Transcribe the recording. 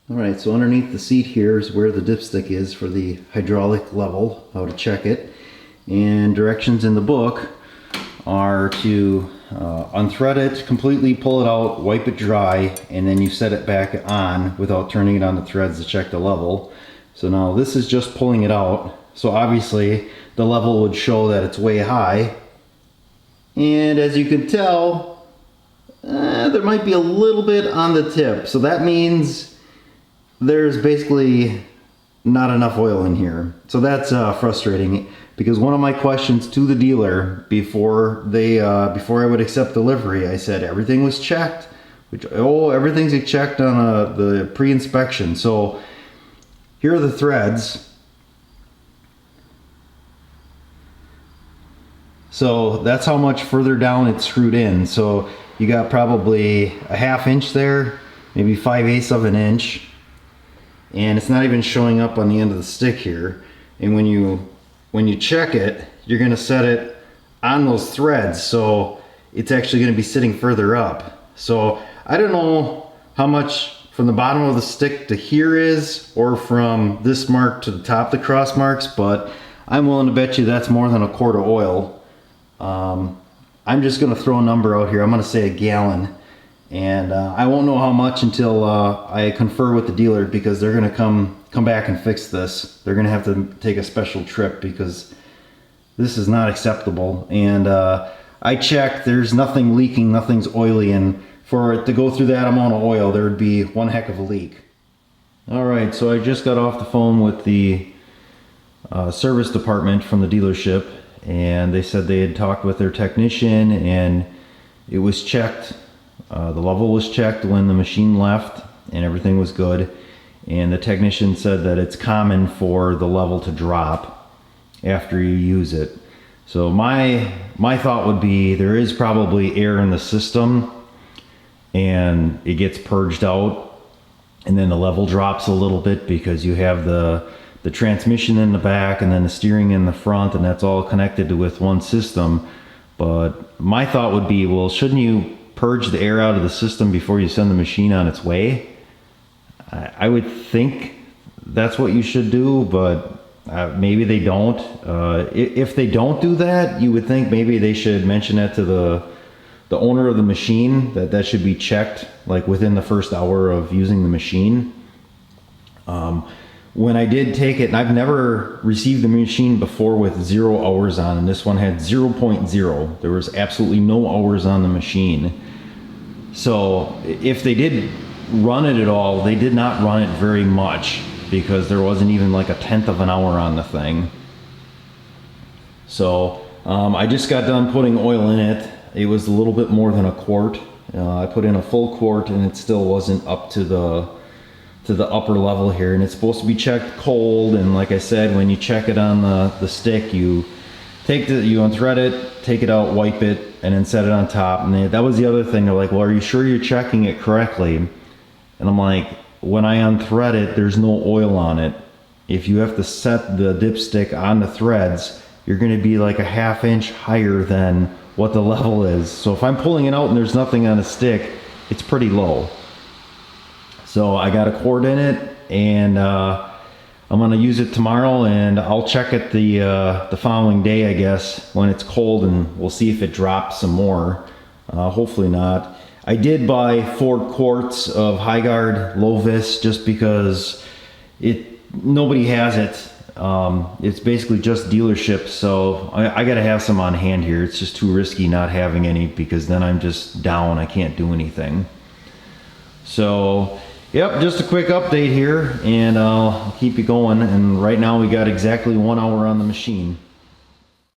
Alright, so underneath the seat here is where the dipstick is for the hydraulic level, how to check it. And directions in the book are to unthread it, completely pull it out, wipe it dry, and then you set it back on without turning it on the threads to check the level. So now this is just pulling it out. So obviously the level would show that it's way high. And as you can tell, there might be a little bit on the tip. So that means there's basically not enough oil in here. So that's frustrating, because one of my questions to the dealer before I would accept delivery, I said everything was checked, everything's checked on the pre-inspection. So here are the threads. So that's how much further down it's screwed in. So you got probably a ½ inch there, maybe 5/8 of an inch. And it's not even showing up on the end of the stick here. And when you check it, you're gonna set it on those threads, so it's actually gonna be sitting further up. So I don't know how much from the bottom of the stick to here is, or from this mark to the top, the cross marks, but I'm willing to bet you that's more than a quart of oil. I'm just gonna throw a number out here. I'm gonna say a gallon. And I won't know how much until I confer with the dealer, because they're gonna come back and fix this. They're gonna have to take a special trip because this is not acceptable. And I checked, there's nothing leaking, nothing's oily, and for it to go through that amount of oil, there would be one heck of a leak. Alright, so I just got off the phone with the service department from the dealership, and they said they had talked with their technician and it was checked. The level was checked when the machine left and everything was good, and the technician said that it's common for the level to drop after you use it. So my thought would be there is probably air in the system and it gets purged out, and then the level drops a little bit because you have the transmission in the back and then the steering in the front, and that's all connected with one system. But my thought would be, well, shouldn't you purge the air out of the system before you send the machine on its way? I would think that's what you should do, but maybe they don't. If they don't do that, you would think maybe they should mention that to the owner of the machine, that should be checked like within the first hour of using the machine. When I did take it, and I've never received the machine before with 0 hours on, and this one had 0.0. There was absolutely no hours on the machine. So if they did run it at all, they did not run it very much, because there wasn't even like a 1/10 of an hour on the thing. So I just got done putting oil in it. It was a little bit more than a quart. I put in a full quart and it still wasn't up to the upper level here, and it's supposed to be checked cold. And like I said, when you check it on the stick, you unthread it, take it out, wipe it, and then set it on top. And that was the other thing. They're like, well, are you sure you're checking it correctly? And I'm like, when I unthread it, there's no oil on it. If you have to set the dipstick on the threads, you're going to be like a ½ inch higher than what the level is. So if I'm pulling it out and there's nothing on the stick, it's pretty low. So I got a quart in it, and I'm gonna use it tomorrow, and I'll check it the following day, I guess, when it's cold, and we'll see if it drops some more. Hopefully not. I did buy 4 quarts of High-Guard Low Vis just because nobody has it. It's basically just dealership, so I gotta have some on hand here. It's just too risky not having any, because then I'm just down. I can't do anything. So yep, just a quick update here, and I'll keep you going. And right now we got exactly 1 hour on the machine.